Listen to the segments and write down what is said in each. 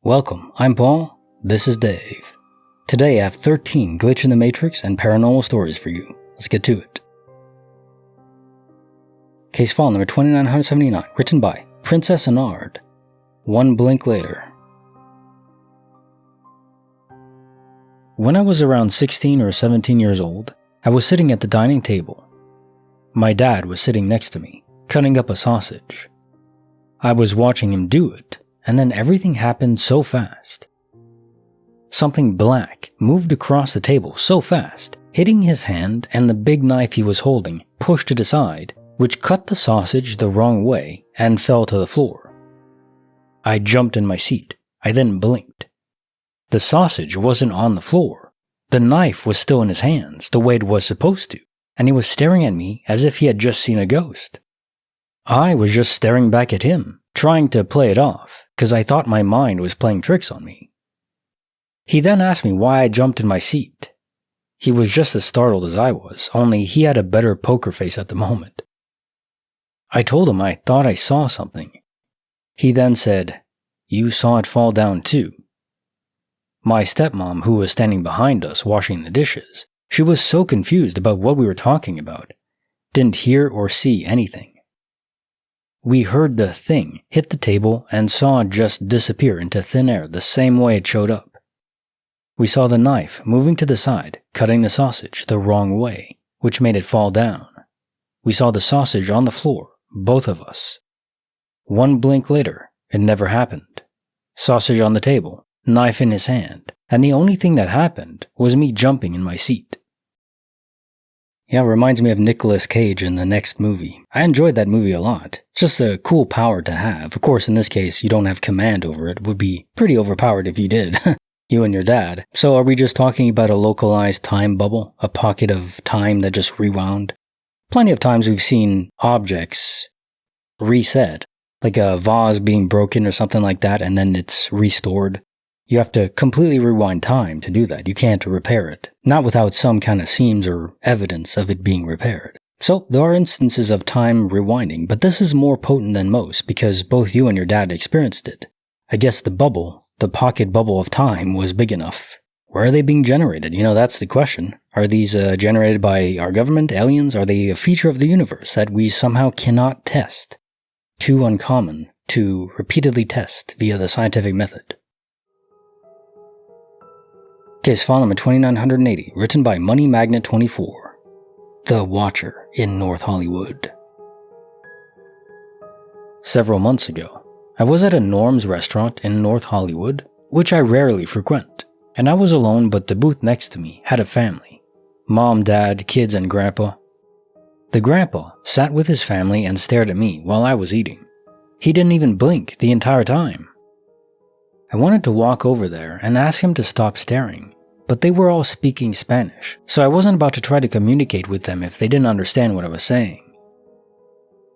Welcome, I'm Paul, this is Dave. Today I have 13 Glitch in the Matrix and paranormal stories for you. Let's get to it. Case file number 2979, written by Princess Anard. One blink later. When I was around 16 or 17 years old, I was sitting at the dining table. My dad was sitting next to me, cutting up a sausage. I was watching him do it, and then everything happened so fast. Something black moved across the table so fast, hitting his hand, and the big knife he was holding pushed it aside, which cut the sausage the wrong way and fell to the floor. I jumped in my seat. I then blinked. The sausage wasn't on the floor. The knife was still in his hands, the way it was supposed to, and he was staring at me as if he had just seen a ghost. I was just staring back at him, trying to play it off, because I thought my mind was playing tricks on me. He then asked me why I jumped in my seat. He was just as startled as I was, only he had a better poker face at the moment. I told him I thought I saw something. He then said, "You saw it fall down too." My stepmom, who was standing behind us washing the dishes, she was so confused about what we were talking about, didn't hear or see anything. We heard the thing hit the table and saw it just disappear into thin air the same way it showed up. We saw the knife moving to the side, cutting the sausage the wrong way, which made it fall down. We saw the sausage on the floor, both of us. One blink later, it never happened. Sausage on the table, knife in his hand, and the only thing that happened was me jumping in my seat. Yeah, it reminds me of Nicolas Cage in the next movie. I enjoyed that movie a lot. It's just a cool power to have. Of course, in this case, you don't have command over it. It would be pretty overpowered if you did. You and your dad. So are we just talking about a localized time bubble? A pocket of time that just rewound? Plenty of times we've seen objects reset. Like a vase being broken or something like that, and then it's restored. You have to completely rewind time to do that. You can't repair it. Not without some kind of seams or evidence of it being repaired. So, there are instances of time rewinding, but this is more potent than most because both you and your dad experienced it. I guess the bubble, the pocket bubble of time, was big enough. Where are they being generated? That's the question. Are these generated by our government, aliens? Are they a feature of the universe that we somehow cannot test? Too uncommon to repeatedly test via the scientific method. Case file number 2980, written by Money Magnet 24. The Watcher in North Hollywood. Several months ago, I was at a Norm's restaurant in North Hollywood, which I rarely frequent, and I was alone, but the booth next to me had a family. Mom, dad, kids, and grandpa. The grandpa sat with his family and stared at me while I was eating. He didn't even blink the entire time. I wanted to walk over there and ask him to stop staring, but they were all speaking Spanish, so I wasn't about to try to communicate with them if they didn't understand what I was saying.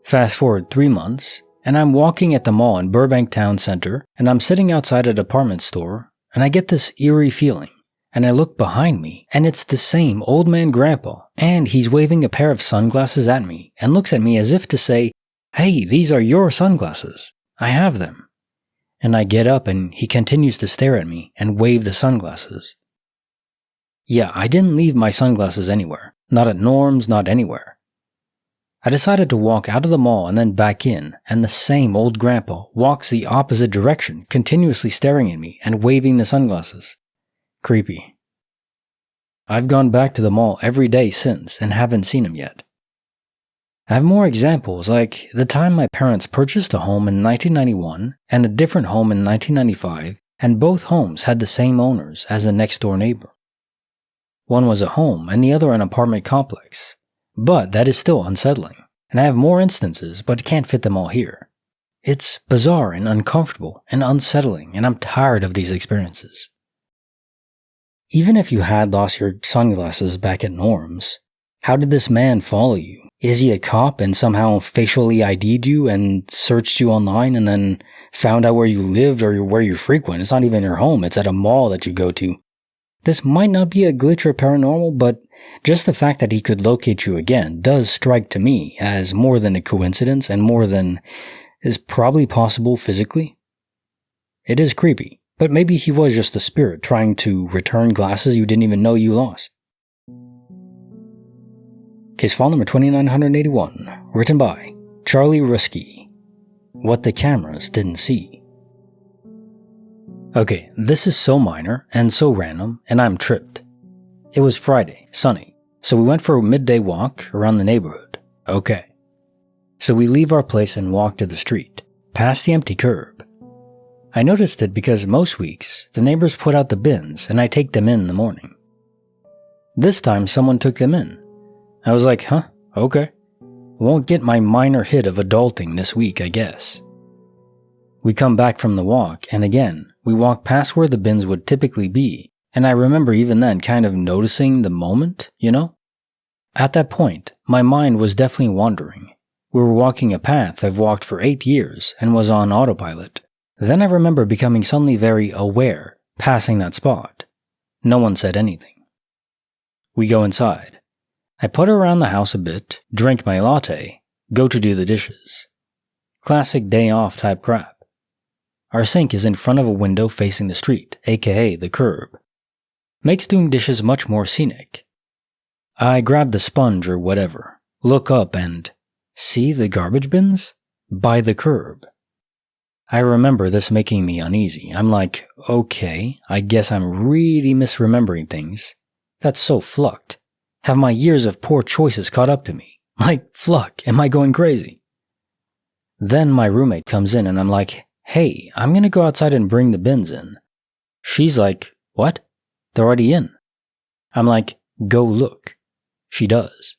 Fast forward 3 months, and I'm walking at the mall in Burbank Town Center, and I'm sitting outside a department store, and I get this eerie feeling, and I look behind me, and it's the same old man grandpa, and he's waving a pair of sunglasses at me, and looks at me as if to say, "Hey, these are your sunglasses. I have them." And I get up and he continues to stare at me and wave the sunglasses. Yeah, I didn't leave my sunglasses anywhere. Not at Norm's, not anywhere. I decided to walk out of the mall and then back in, and the same old grandpa walks the opposite direction, continuously staring at me and waving the sunglasses. Creepy. I've gone back to the mall every day since and haven't seen him yet. I have more examples, like the time my parents purchased a home in 1991 and a different home in 1995, and both homes had the same owners as the next door neighbor. One was a home and the other an apartment complex, but that is still unsettling, and I have more instances but can't fit them all here. It's bizarre and uncomfortable and unsettling, and I'm tired of these experiences. Even if you had lost your sunglasses back at Norm's, how did this man follow you? Is he a cop and somehow facially ID'd you and searched you online and then found out where you lived or where you frequent? It's not even your home, it's at a mall that you go to. This might not be a glitch or paranormal, but just the fact that he could locate you again does strike to me as more than a coincidence and more than is probably possible physically. It is creepy, But maybe he was just a spirit trying to return glasses you didn't even know you lost. Case file number 2981, written by Charlie Ruski. What the cameras didn't see. Okay, this is so minor and so random, and I'm tripped. It was Friday, sunny, so we went for a midday walk around the neighborhood. Okay. So we leave our place and walk to the street, past the empty curb. I noticed it because most weeks, the neighbors put out the bins and I take them in the morning. This time someone took them in. I was like, huh, okay. Won't get my minor hit of adulting this week, I guess. We come back from the walk, and again, we walk past where the bins would typically be, and I remember even then kind of noticing the moment, you know? At that point, my mind was definitely wandering. We were walking a path I've walked for 8 years and was on autopilot. Then I remember becoming suddenly very aware, passing that spot. No one said anything. We go inside. I putter around the house a bit, drink my latte, go to do the dishes. Classic day off type crap. Our sink is in front of a window facing the street, aka the curb. Makes doing dishes much more scenic. I grab the sponge or whatever, look up and see the garbage bins? By the curb. I remember this making me uneasy. I'm like, okay, I guess I'm really misremembering things. That's so flucked. Have my years of poor choices caught up to me? Like, fluck, am I going crazy? Then my roommate comes in and I'm like, hey, I'm gonna go outside and bring the bins in. She's like, what? They're already in. I'm like, go look. She does.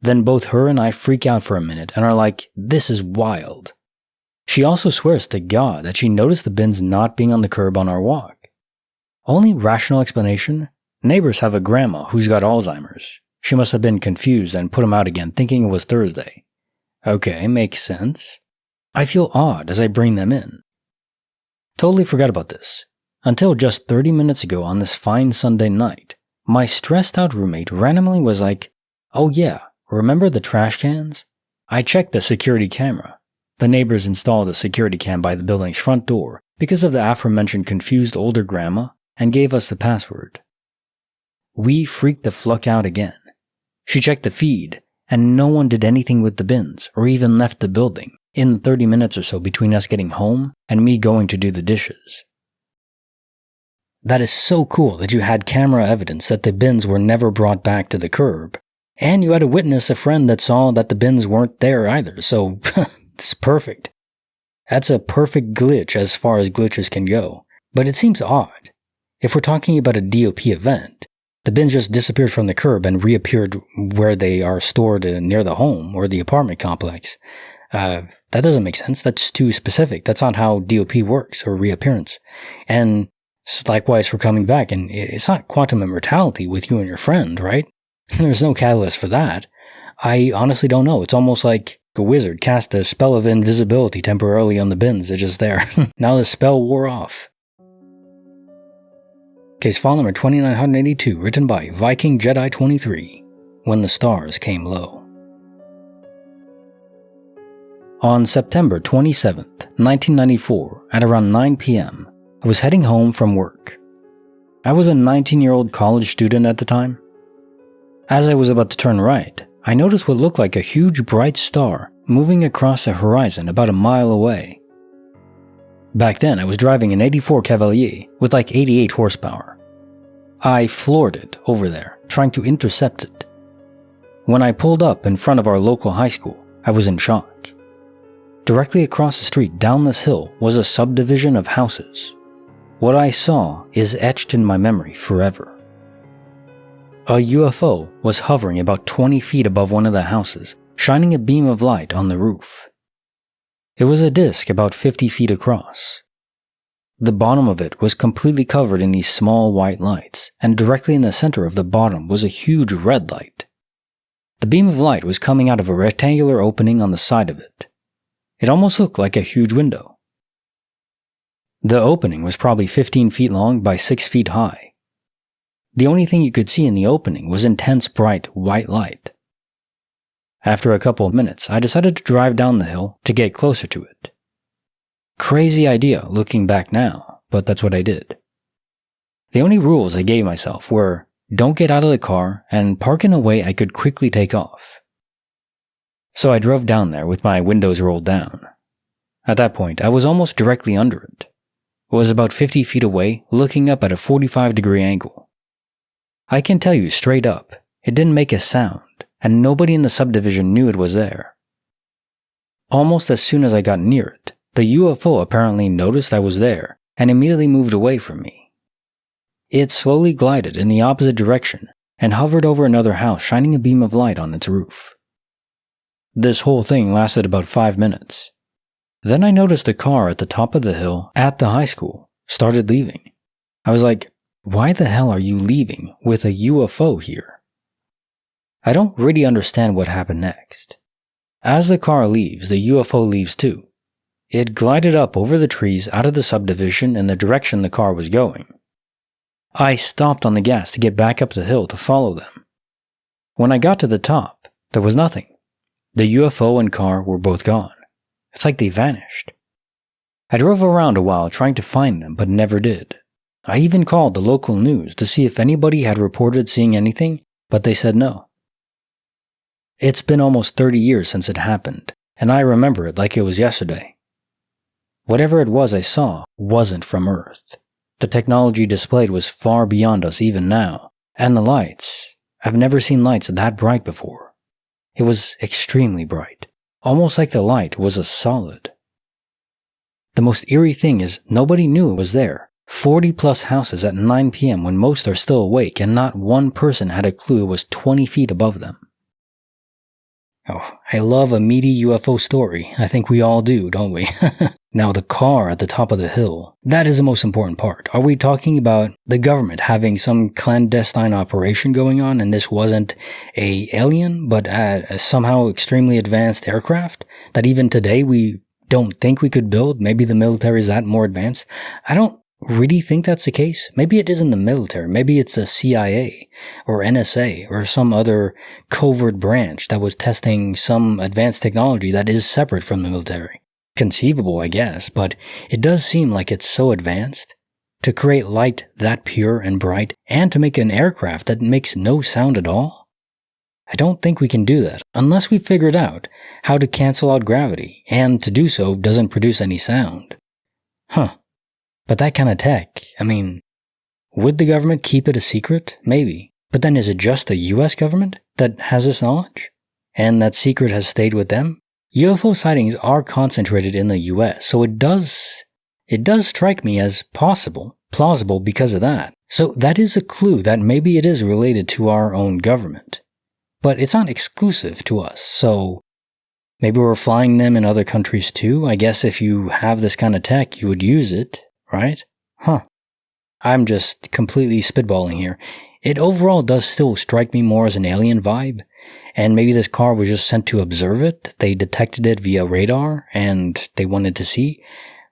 Then both her and I freak out for a minute and are like, this is wild. She also swears to God that she noticed the bins not being on the curb on our walk. Only rational explanation? Neighbors have a grandma who's got Alzheimer's. She must have been confused and put them out again thinking it was Thursday. Okay, makes sense. I feel odd as I bring them in. Totally forgot about this. Until just 30 minutes ago on this fine Sunday night, my stressed out roommate randomly was like, oh yeah, remember the trash cans? I checked the security camera. The neighbors installed a security cam by the building's front door because of the aforementioned confused older grandma and gave us the password. We freaked the fluck out again. She checked the feed, and no one did anything with the bins or even left the building in the 30 minutes or so between us getting home and me going to do the dishes. That is so cool that you had camera evidence that the bins were never brought back to the curb, and you had a witness, a friend that saw that the bins weren't there either, so it's perfect. That's a perfect glitch as far as glitches can go, but it seems odd. If we're talking about a DOP event, the bins just disappeared from the curb and reappeared where they are stored near the home or the apartment complex. That doesn't make sense. That's too specific. That's not how DOP works or reappearance. And likewise for coming back, and it's not quantum immortality with you and your friend, right? There's no catalyst for that. I honestly don't know. It's almost like a wizard cast a spell of invisibility temporarily on the bins. They're just there. Now the spell wore off. Case file number 2982, written by Viking Jedi 23, When the Stars Came Low. On September 27th, 1994, at around 9 p.m., I was heading home from work. I was a 19-year-old college student at the time. As I was about to turn right, I noticed what looked like a huge bright star moving across the horizon about a mile away. Back then, I was driving an 84 Cavalier with like 88 horsepower. I floored it over there, trying to intercept it. When I pulled up in front of our local high school, I was in shock. Directly across the street down this hill was a subdivision of houses. What I saw is etched in my memory forever. A UFO was hovering about 20 feet above one of the houses, shining a beam of light on the roof. It was a disc about 50 feet across. The bottom of it was completely covered in these small white lights, and directly in the center of the bottom was a huge red light. The beam of light was coming out of a rectangular opening on the side of it. It almost looked like a huge window. The opening was probably 15 feet long by 6 feet high. The only thing you could see in the opening was intense bright white light. After a couple of minutes, I decided to drive down the hill to get closer to it. Crazy idea looking back now, but that's what I did. The only rules I gave myself were don't get out of the car and park in a way I could quickly take off. So I drove down there with my windows rolled down. At that point, I was almost directly under it. It was about 50 feet away, looking up at a 45-degree angle. I can tell you straight up, it didn't make a sound, and nobody in the subdivision knew it was there. Almost as soon as I got near it, the UFO apparently noticed I was there and immediately moved away from me. It slowly glided in the opposite direction and hovered over another house, shining a beam of light on its roof. This whole thing lasted about 5 minutes. Then I noticed a car at the top of the hill at the high school started leaving. I was like, why the hell are you leaving with a UFO here? I don't really understand what happened next. As the car leaves, the UFO leaves too. It glided up over the trees out of the subdivision in the direction the car was going. I stopped on the gas to get back up the hill to follow them. When I got to the top, there was nothing. The UFO and car were both gone. It's like they vanished. I drove around a while trying to find them, but never did. I even called the local news to see if anybody had reported seeing anything, but they said no. It's been almost 30 years since it happened, and I remember it like it was yesterday. Whatever it was I saw wasn't from Earth. The technology displayed was far beyond us even now, and the lights, I've never seen lights that bright before. It was extremely bright, almost like the light was a solid. The most eerie thing is nobody knew it was there. 40 plus houses at 9 p.m. when most are still awake, and not one person had a clue it was 20 feet above them. Oh, I love a meaty UFO story. I think we all do, don't we? Now the car at the top of the hill, that is the most important part. Are we talking about the government having some clandestine operation going on and this wasn't a alien but a somehow extremely advanced aircraft that even today we don't think we could build? Maybe the military is that more advanced? I don't really think that's the case. Maybe it isn't the military. Maybe it's a CIA or NSA or some other covert branch that was testing some advanced technology that is separate from the military. Conceivable, I guess, but it does seem like it's so advanced to create light that pure and bright and to make an aircraft that makes no sound at all. I don't think we can do that unless we figured out how to cancel out gravity, and to do so doesn't produce any sound. But that kind of tech, I mean, would the government keep it a secret? Maybe. But then is it just the US government that has this knowledge? And that secret has stayed with them? UFO sightings are concentrated in the US, so it does strike me as plausible because of that. So that is a clue that maybe it is related to our own government. But it's not exclusive to us, so maybe we're flying them in other countries too. I guess if you have this kind of tech, you would use it, right? I'm just completely spitballing here. It overall does still strike me more as an alien vibe. And maybe this car was just sent to observe it. They detected it via radar and they wanted to see.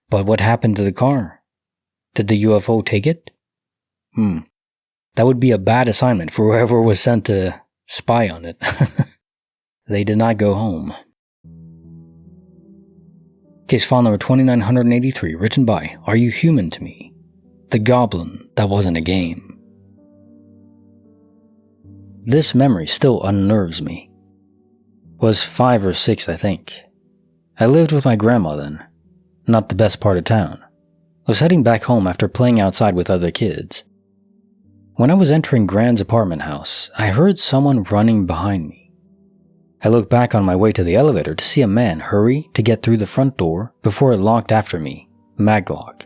But what happened to the car? Did the UFO take it? That would be a bad assignment for whoever was sent to spy on it. They did not go home. Case file number 2983, written by Are You Human to Me? The Goblin That Wasn't a Game. This memory still unnerves me. Was 5 or 6, I think. I lived with my grandma then. Not the best part of town. I was heading back home after playing outside with other kids. When I was entering Grand's apartment house, I heard someone running behind me. I looked back on my way to the elevator to see a man hurry to get through the front door before it locked after me, maglock.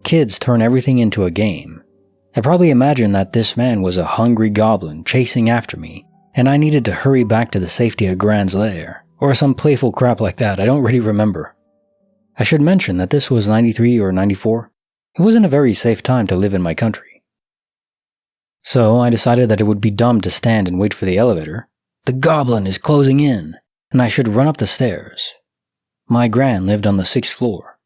Kids turn everything into a game. I probably imagined that this man was a hungry goblin chasing after me, and I needed to hurry back to the safety of Grand's lair, or some playful crap like that. I don't really remember. I should mention that this was 93 or 94. It wasn't a very safe time to live in my country. So I decided that it would be dumb to stand and wait for the elevator. The goblin is closing in, and I should run up the stairs. My Gran lived on the 6th floor.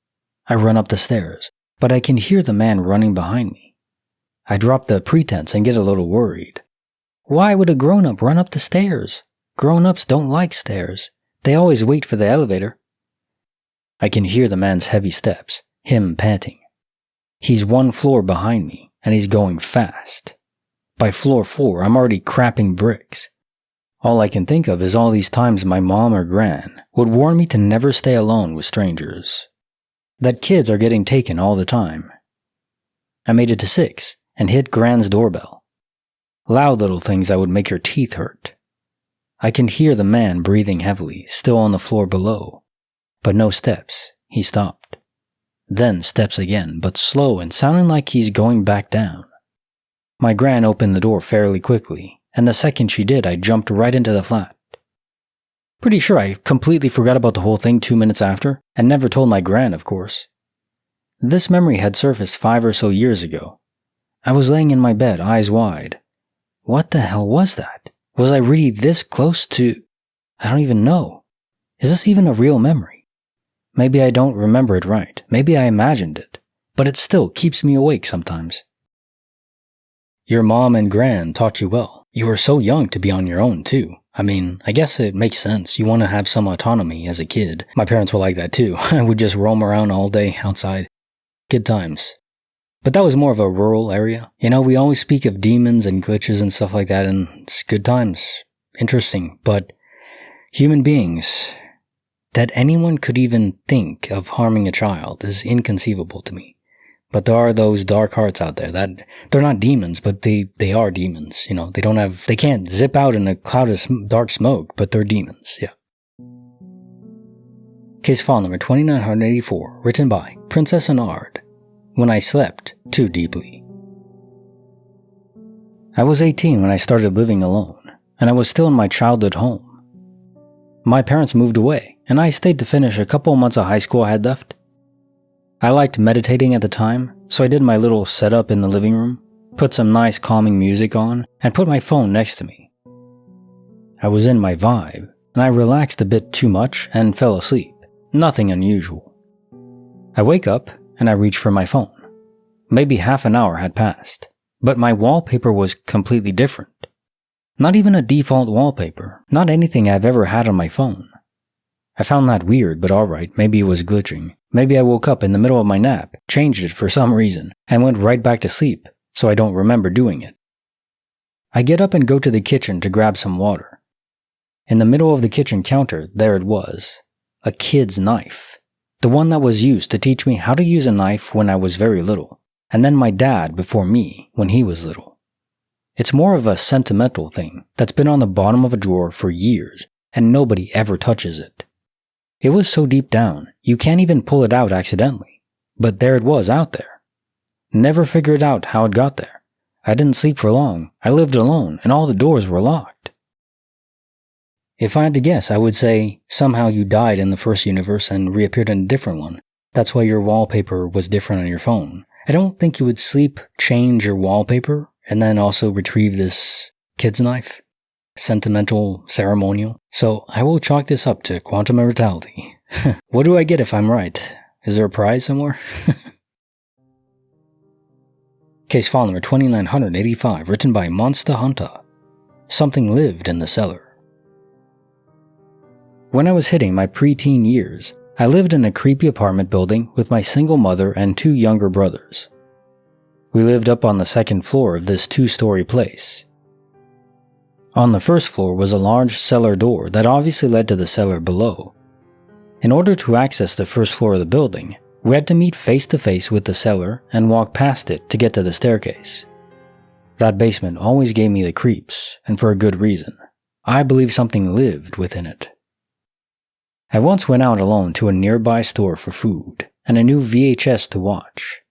I run up the stairs, but I can hear the man running behind me. I drop the pretense and get a little worried. Why would a grown-up run up the stairs? Grown-ups don't like stairs. They always wait for the elevator. I can hear the man's heavy steps, him panting. He's one floor behind me, and he's going fast. By floor 4, I'm already crapping bricks. All I can think of is all these times my mom or gran would warn me to never stay alone with strangers. That kids are getting taken all the time. I made it to 6 and hit gran's doorbell. Loud little things that would make your teeth hurt. I can hear the man breathing heavily, still on the floor below. But no steps. He stopped. Then steps again, but slow and sounding like he's going back down. My gran opened the door fairly quickly, and the second she did, I jumped right into the flat. Pretty sure I completely forgot about the whole thing 2 minutes after, and never told my gran, of course. This memory had surfaced 5 or so years ago. I was laying in my bed, eyes wide. What the hell was that? Was I really this close to... I don't even know. Is this even a real memory? Maybe I don't remember it right. Maybe I imagined it. But it still keeps me awake sometimes. Your mom and gran taught you well. You were so young to be on your own, too. I mean, I guess it makes sense. You want to have some autonomy as a kid. My parents were like that, too. I would just roam around all day outside. Good times. But that was more of a rural area. You know, we always speak of demons and glitches and stuff like that, and it's good times. Interesting. But human beings, that anyone could even think of harming a child is inconceivable to me. But there are those dark hearts out there that they're not demons, but they are demons. You know, they can't zip out in a cloud of dark smoke, but they're demons. Yeah. Case file number 2984, written by Princess Anard. When I slept too deeply. I was 18 when I started living alone, and I was still in my childhood home. My parents moved away, and I stayed to finish a couple months of high school I had left. I liked meditating at the time, so I did my little setup in the living room, put some nice calming music on, and put my phone next to me. I was in my vibe, and I relaxed a bit too much and fell asleep. Nothing unusual. I wake up, and I reach for my phone. Maybe half an hour had passed, but my wallpaper was completely different. Not even a default wallpaper, not anything I've ever had on my phone. I found that weird, but alright, maybe it was glitching. Maybe I woke up in the middle of my nap, changed it for some reason, and went right back to sleep, so I don't remember doing it. I get up and go to the kitchen to grab some water. In the middle of the kitchen counter, there it was. A kid's knife. The one that was used to teach me how to use a knife when I was very little, and then my dad before me when he was little. It's more of a sentimental thing that's been on the bottom of a drawer for years, and nobody ever touches it. It was so deep down, you can't even pull it out accidentally, but there it was out there. Never figured out how it got there. I didn't sleep for long, I lived alone, and all the doors were locked. If I had to guess, I would say somehow you died in the first universe and reappeared in a different one. That's why your wallpaper was different on your phone. I don't think you would sleep, change your wallpaper, and then also retrieve this kid's knife. Sentimental, ceremonial. So I will chalk this up to quantum immortality. What do I get if I'm right? Is there a prize somewhere? Case file number 2985, written by Monster Hunter. Something lived in the cellar. When I was hitting my preteen years, I lived in a creepy apartment building with my single mother and 2 younger brothers. We lived up on the 2nd floor of this 2-story place. On the 1st floor was a large cellar door that obviously led to the cellar below. In order to access the 1st floor of the building, we had to meet face to face with the cellar and walk past it to get to the staircase. That basement always gave me the creeps, and for a good reason. I believe something lived within it. I once went out alone to a nearby store for food and a new VHS to watch.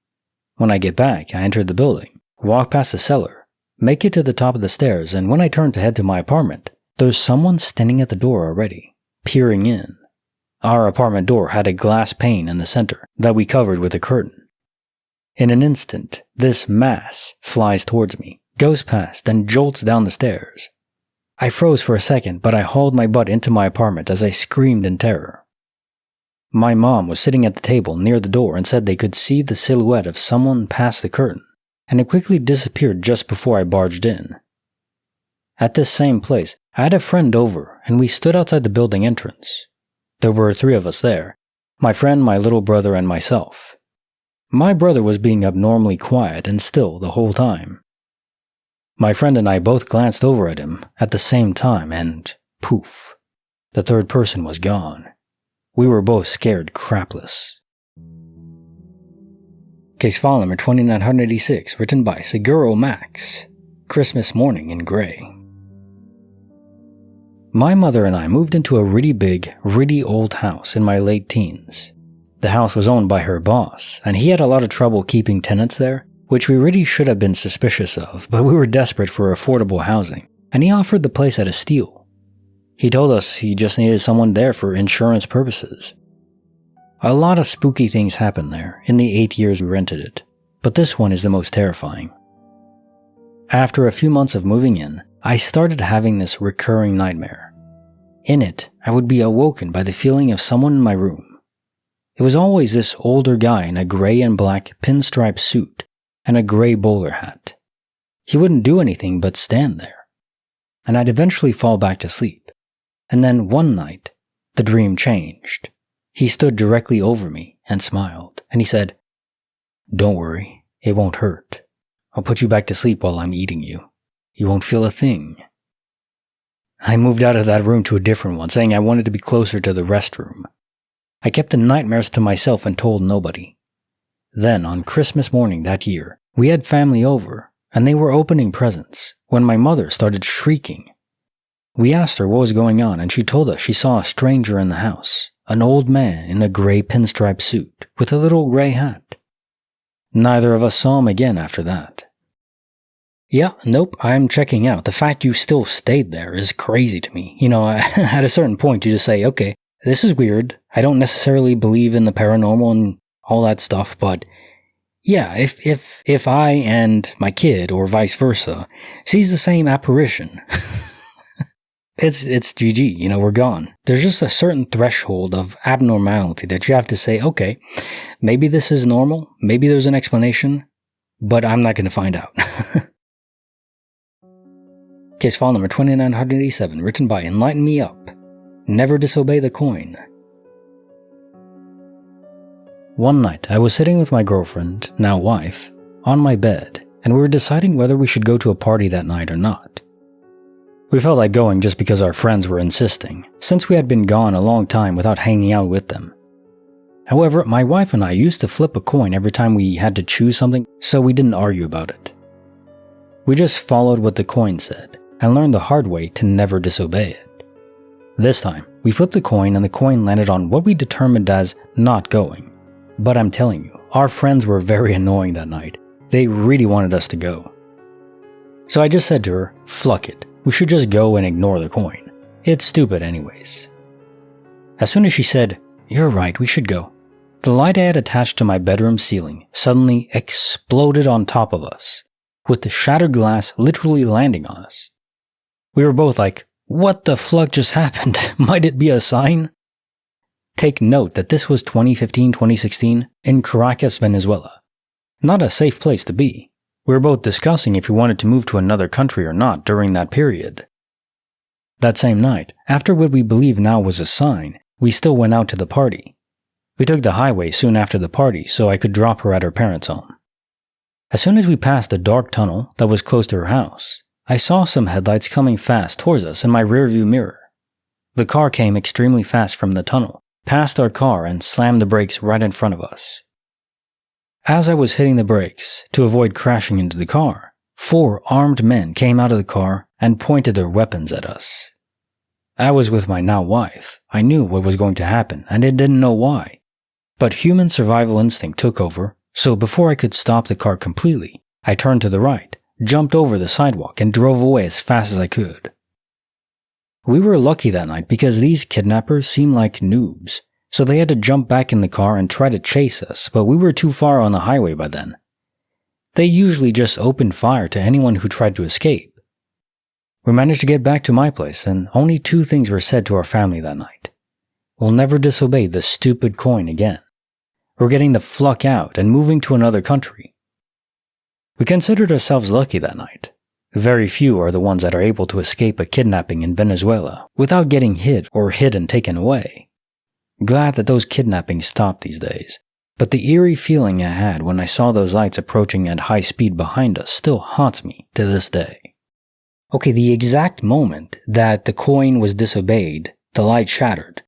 When I get back, I enter the building, walk past the cellar, make it to the top of the stairs, and when I turn to head to my apartment, there's someone standing at the door already, peering in. Our apartment door had a glass pane in the center that we covered with a curtain. In an instant, this mass flies towards me, goes past, and jolts down the stairs. I froze for a second, but I hauled my butt into my apartment as I screamed in terror. My mom was sitting at the table near the door and said they could see the silhouette of someone past the curtain, and it quickly disappeared just before I barged in. At this same place, I had a friend over, and we stood outside the building entrance. There were 3 of us there, my friend, my little brother, and myself. My brother was being abnormally quiet and still the whole time. My friend and I both glanced over at him at the same time and, poof, the third person was gone. We were both scared crapless. Case file number 2986, written by Seguro Max. Christmas Morning in Gray. My mother and I moved into a really big, really old house in my late teens. The house was owned by her boss, and he had a lot of trouble keeping tenants there, which we really should have been suspicious of, but we were desperate for affordable housing, and he offered the place at a steal. He told us he just needed someone there for insurance purposes. A lot of spooky things happened there in the 8 years we rented it, but this one is the most terrifying. After a few months of moving in, I started having this recurring nightmare. In it, I would be awoken by the feeling of someone in my room. It was always this older guy in a gray and black pinstripe suit and a gray bowler hat. He wouldn't do anything but stand there. And I'd eventually fall back to sleep. And then one night, the dream changed. He stood directly over me and smiled, and he said, "Don't worry, it won't hurt. I'll put you back to sleep while I'm eating you. You won't feel a thing." I moved out of that room to a different one, saying I wanted to be closer to the restroom. I kept the nightmares to myself and told nobody. Then, on Christmas morning that year, we had family over, and they were opening presents, when my mother started shrieking. We asked her what was going on, and she told us she saw a stranger in the house, an old man in a gray pinstripe suit, with a little gray hat. Neither of us saw him again after that. Yeah, nope, I'm checking out. The fact you still stayed there is crazy to me. At a certain point you just say, okay, this is weird. I don't necessarily believe in the paranormal and all that stuff, but yeah, if I and my kid, or vice versa, sees the same apparition, it's GG, we're gone. There's just a certain threshold of abnormality that you have to say, okay, maybe this is normal, maybe there's an explanation, but I'm not going to find out. Case file number 2987, written by Enlighten Me Up. Never disobey the coin. One night, I was sitting with my girlfriend, now wife, on my bed, and we were deciding whether we should go to a party that night or not. We felt like going just because our friends were insisting, since we had been gone a long time without hanging out with them. However, my wife and I used to flip a coin every time we had to choose something, so we didn't argue about it. We just followed what the coin said, and learned the hard way to never disobey it. This time, we flipped the coin and the coin landed on what we determined as not going. But I'm telling you, our friends were very annoying that night. They really wanted us to go. So I just said to her, "Fluck it, we should just go and ignore the coin. It's stupid anyways." As soon as she said, "You're right, we should go," the light I had attached to my bedroom ceiling suddenly exploded on top of us, with the shattered glass literally landing on us. We were both like, "What the fuck just happened? Might it be a sign?" Take note that this was 2015-2016 in Caracas, Venezuela. Not a safe place to be. We were both discussing if we wanted to move to another country or not during that period. That same night, after what we believe now was a sign, we still went out to the party. We took the highway soon after the party so I could drop her at her parents' home. As soon as we passed a dark tunnel that was close to her house, I saw some headlights coming fast towards us in my rearview mirror. The car came extremely fast from the tunnel, passed our car, and slammed the brakes right in front of us. As I was hitting the brakes to avoid crashing into the car, 4 armed men came out of the car and pointed their weapons at us. I was with my now wife. I knew what was going to happen, and I didn't know why. But human survival instinct took over, so before I could stop the car completely, I turned to the right, jumped over the sidewalk, and drove away as fast as I could. We were lucky that night because these kidnappers seemed like noobs, so they had to jump back in the car and try to chase us, but we were too far on the highway by then. They usually just opened fire to anyone who tried to escape. We managed to get back to my place, and only 2 things were said to our family that night. We'll never disobey the stupid coin again. We're getting the fuck out and moving to another country. We considered ourselves lucky that night. Very few are the ones that are able to escape a kidnapping in Venezuela without getting hit or hid and taken away. Glad that those kidnappings stopped these days, but the eerie feeling I had when I saw those lights approaching at high speed behind us still haunts me to this day. Okay, the exact moment that the coin was disobeyed, the light shattered.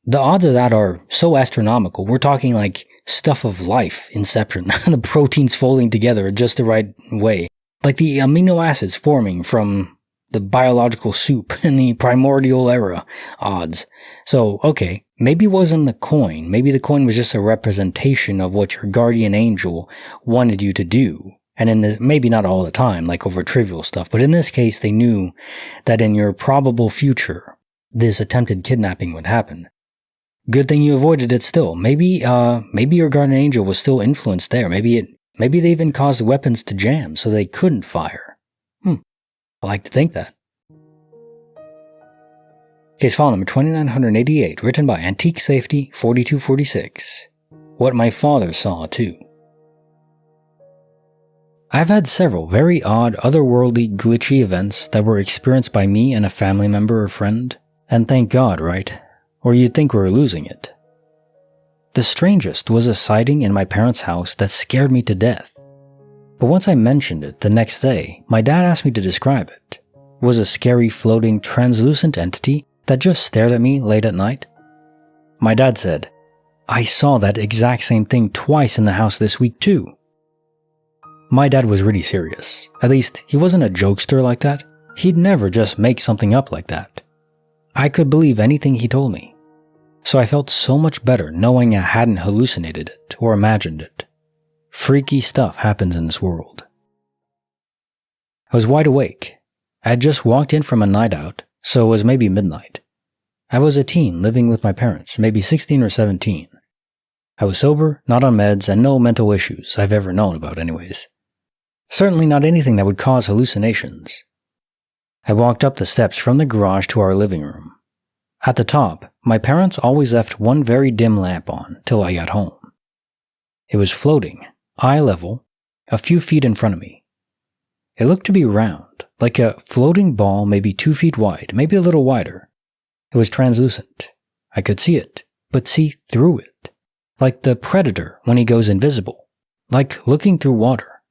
The odds of that are so astronomical. We're talking like stuff of life, Inception, the proteins folding together just the right way, like the amino acids forming from the biological soup in the primordial era odds. So, okay, maybe it wasn't the coin. Maybe the coin was just a representation of what your guardian angel wanted you to do. And in this, maybe not all the time, like over trivial stuff, but in this case, they knew that in your probable future, this attempted kidnapping would happen. Good thing you avoided it still. Maybe your guardian angel was still influenced there. Maybe they even caused weapons to jam so they couldn't fire. I like to think that. Case file number 2988, written by Antique Safety 4246. What my father saw too. I've had several very odd, otherworldly, glitchy events that were experienced by me and a family member or friend, and thank God, right? Or you'd think we were losing it. The strangest was a sighting in my parents' house that scared me to death. But once I mentioned it the next day, my dad asked me to describe it. It was a scary, floating, translucent entity that just stared at me late at night. My dad said, "I saw that exact same thing twice in the house this week too." My dad was really serious. At least, he wasn't a jokester like that. He'd never just make something up like that. I could believe anything he told me. So I felt so much better knowing I hadn't hallucinated it or imagined it. Freaky stuff happens in this world. I was wide awake. I had just walked in from a night out, so it was maybe midnight. I was a teen living with my parents, maybe 16 or 17. I was sober, not on meds, and no mental issues I've ever known about anyways. Certainly not anything that would cause hallucinations. I walked up the steps from the garage to our living room. At the top, my parents always left one very dim lamp on till I got home. It was floating, eye level, a few feet in front of me. It looked to be round, like a floating ball maybe 2 feet wide, maybe a little wider. It was translucent. I could see it, but see through it. Like the predator when he goes invisible. Like looking through water.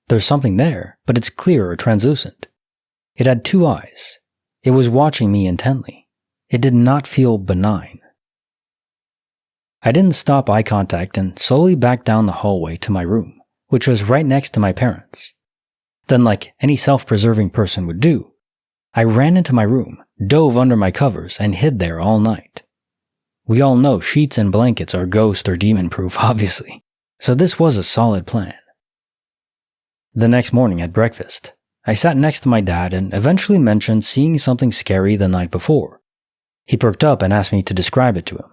There's something there, but it's clear or translucent. It had 2 eyes. It was watching me intently. It did not feel benign. I didn't stop eye contact and slowly backed down the hallway to my room, which was right next to my parents'. Then, like any self-preserving person would do, I ran into my room, dove under my covers, and hid there all night. We all know sheets and blankets are ghost or demon-proof, obviously, so this was a solid plan. The next morning at breakfast, I sat next to my dad and eventually mentioned seeing something scary the night before. He perked up and asked me to describe it to him.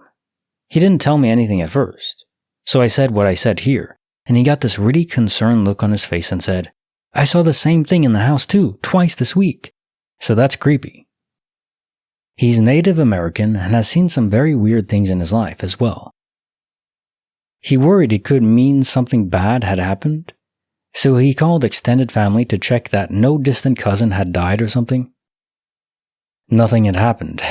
He didn't tell me anything at first, so I said what I said here, and he got this really concerned look on his face and said, "I saw the same thing in the house too, twice this week, so that's creepy." He's Native American and has seen some very weird things in his life as well. He worried it could mean something bad had happened, so he called extended family to check that no distant cousin had died or something. Nothing had happened,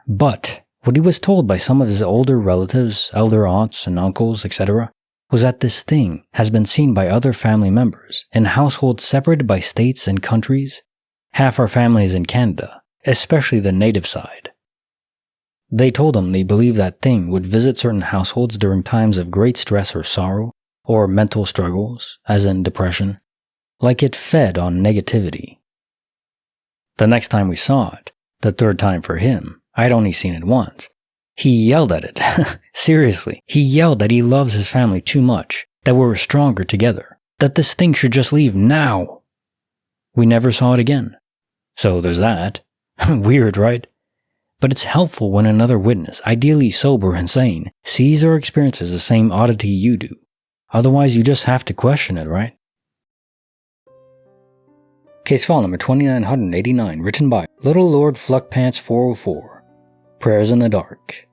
but what he was told by some of his older relatives, elder aunts and uncles, etc., was that this thing has been seen by other family members in households separated by states and countries. Half our family is in Canada, especially the native side. They told him they believed that thing would visit certain households during times of great stress or sorrow, or mental struggles, as in depression, like it fed on negativity. The next time we saw it, the third time for him, I'd only seen it once. He yelled at it. Seriously, he yelled that he loves his family too much, that we were stronger together, that this thing should just leave now. We never saw it again. So there's that. Weird, right? But it's helpful when another witness, ideally sober and sane, sees or experiences the same oddity you do. Otherwise, you just have to question it, right? Case file number 2989, written by Little Lord Fluckpants 404. Prayers in the Dark.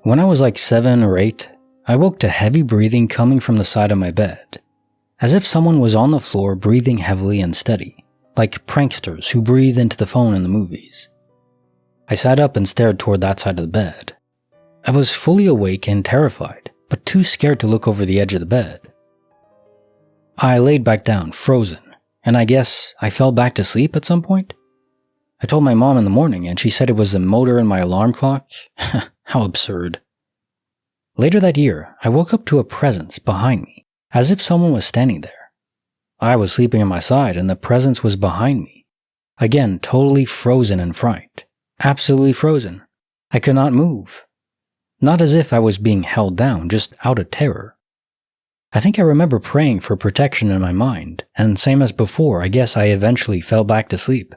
When I was like 7 or 8, I woke to heavy breathing coming from the side of my bed, as if someone was on the floor breathing heavily and steady, like pranksters who breathe into the phone in the movies. I sat up and stared toward that side of the bed. I was fully awake and terrified, but too scared to look over the edge of the bed. I laid back down, frozen, and I guess I fell back to sleep at some point. I told my mom in the morning, and she said it was the motor in my alarm clock. How absurd. Later that year, I woke up to a presence behind me, as if someone was standing there. I was sleeping on my side, and the presence was behind me. Again, totally frozen in fright. Absolutely frozen. I could not move. Not as if I was being held down, just out of terror. I think I remember praying for protection in my mind, and same as before, I guess I eventually fell back to sleep.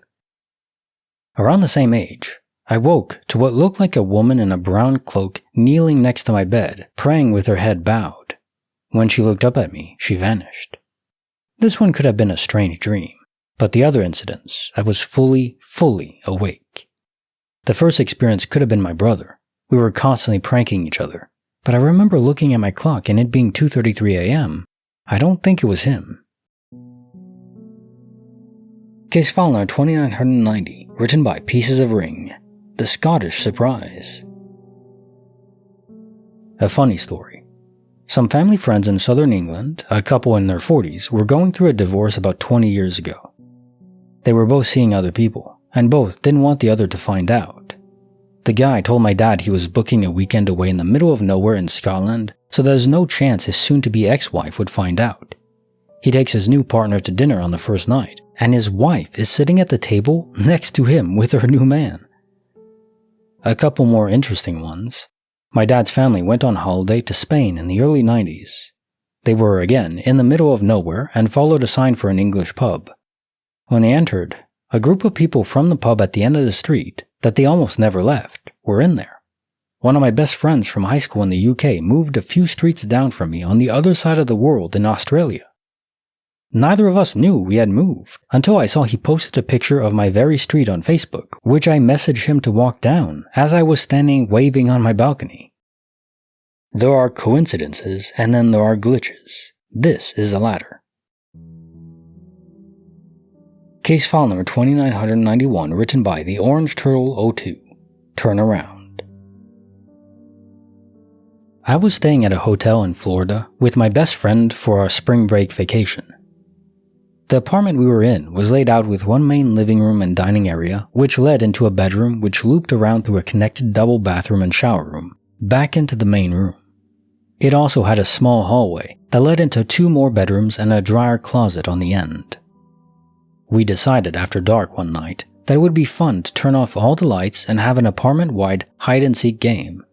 Around the same age, I woke to what looked like a woman in a brown cloak kneeling next to my bed, praying with her head bowed. When she looked up at me, she vanished. This one could have been a strange dream, but the other incidents, I was fully awake. The first experience could have been my brother. We were constantly pranking each other, but I remember looking at my clock and it being 2:33 a.m. I don't think it was him. Case file number 2990, written by Pieces of Ring, The Scottish Surprise. A funny story. Some family friends in southern England, a couple in their 40s, were going through a divorce about 20 years ago. They were both seeing other people, and both didn't want the other to find out. The guy told my dad he was booking a weekend away in the middle of nowhere in Scotland, so there's no chance his soon-to-be ex-wife would find out. He takes his new partner to dinner on the first night, and his wife is sitting at the table next to him with her new man. A couple more interesting ones. My dad's family went on holiday to Spain in the early 90s. They were, again, in the middle of nowhere and followed a sign for an English pub. When they entered, a group of people from the pub at the end of the street that they almost never left were in there. One of my best friends from high school in the UK moved a few streets down from me on the other side of the world in Australia. Neither of us knew we had moved until I saw he posted a picture of my very street on Facebook, which I messaged him to walk down as I was standing waving on my balcony. There are coincidences and then there are glitches. This is the latter. Case file number 2991, written by the Orange Turtle 02. Turn around. I was staying at a hotel in Florida with my best friend for our spring break vacation. The apartment we were in was laid out with one main living room and dining area, which led into a bedroom which looped around through a connected double bathroom and shower room, back into the main room. It also had a small hallway that led into 2 more bedrooms and a dryer closet on the end. We decided after dark one night that it would be fun to turn off all the lights and have an apartment-wide hide-and-seek game.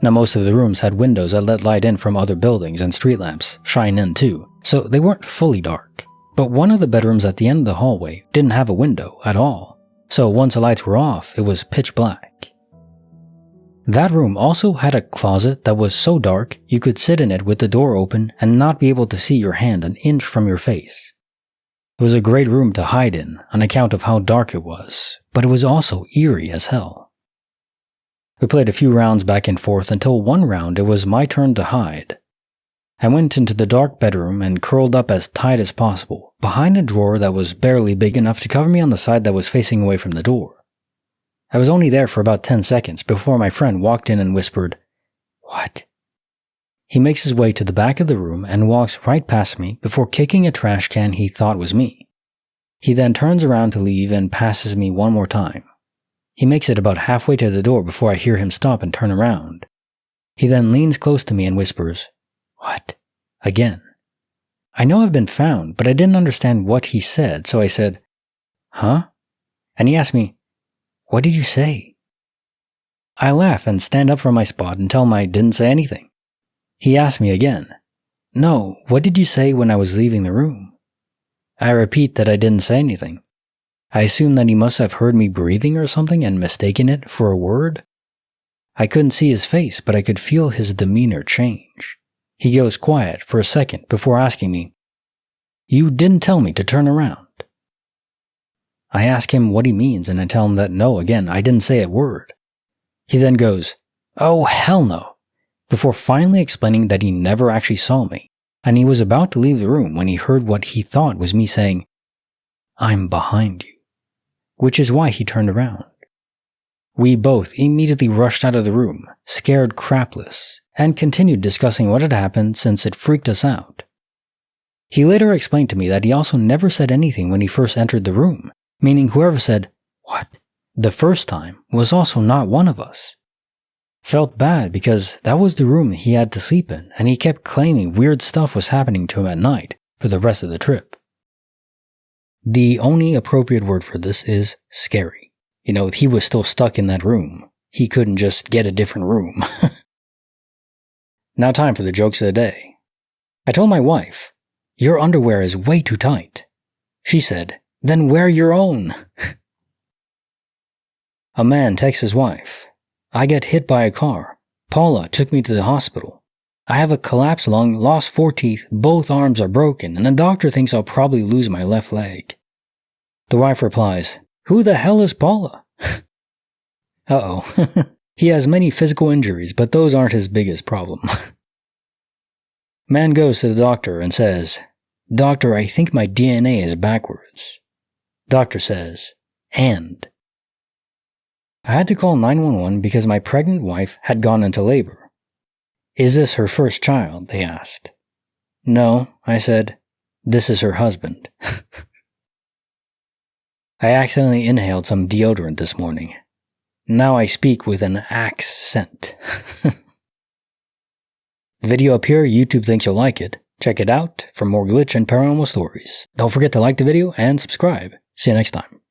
Now most of the rooms had windows that let light in from other buildings and street lamps shine in too, so they weren't fully dark. But one of the bedrooms at the end of the hallway didn't have a window at all, so once the lights were off, it was pitch black. That room also had a closet that was so dark you could sit in it with the door open and not be able to see your hand an inch from your face. It was a great room to hide in on account of how dark it was, but it was also eerie as hell. We played a few rounds back and forth until one round it was my turn to hide. I went into the dark bedroom and curled up as tight as possible, behind a drawer that was barely big enough to cover me on the side that was facing away from the door. I was only there for about 10 seconds before my friend walked in and whispered, "What?" He makes his way to the back of the room and walks right past me before kicking a trash can he thought was me. He then turns around to leave and passes me one more time. He makes it about halfway to the door before I hear him stop and turn around. He then leans close to me and whispers, "What?" again. I know I've been found, but I didn't understand what he said, so I said, "Huh?" And he asked me, "What did you say?" I laugh and stand up from my spot and tell him I didn't say anything. He asked me again, "No, what did you say when I was leaving the room?" I repeat that I didn't say anything. I assume that he must have heard me breathing or something and mistaken it for a word. I couldn't see his face, but I could feel his demeanor change. He goes quiet for a second before asking me, "You didn't tell me to turn around." I ask him what he means and I tell him that no, again, I didn't say a word. He then goes, "Oh, hell no," before finally explaining that he never actually saw me, and he was about to leave the room when he heard what he thought was me saying, "I'm behind you," which is why he turned around. We both immediately rushed out of the room, scared crapless, and continued discussing what had happened since it freaked us out. He later explained to me that he also never said anything when he first entered the room, meaning whoever said, "What?" the first time was also not one of us. Felt bad because that was the room he had to sleep in, and he kept claiming weird stuff was happening to him at night for the rest of the trip. The only appropriate word for this is scary. He was still stuck in that room. He couldn't just get a different room. Now time for the jokes of the day. I told my wife, "Your underwear is way too tight." She said, "Then wear your own." A man texts his wife, "I get hit by a car. Paula took me to the hospital. I have a collapsed lung, lost 4 teeth, both arms are broken, and the doctor thinks I'll probably lose my left leg." The wife replies, "Who the hell is Paula?" Uh-oh. He has many physical injuries, but those aren't his biggest problem. Man goes to the doctor and says, "Doctor, I think my DNA is backwards." Doctor says, "And?" I had to call 911 because my pregnant wife had gone into labor. "Is this her first child?" they asked. "No," I said. "This is her husband." I accidentally inhaled some deodorant this morning. Now I speak with an axe scent. Video up here, YouTube thinks you'll like it. Check it out for more glitch and paranormal stories. Don't forget to like the video and subscribe. See you next time.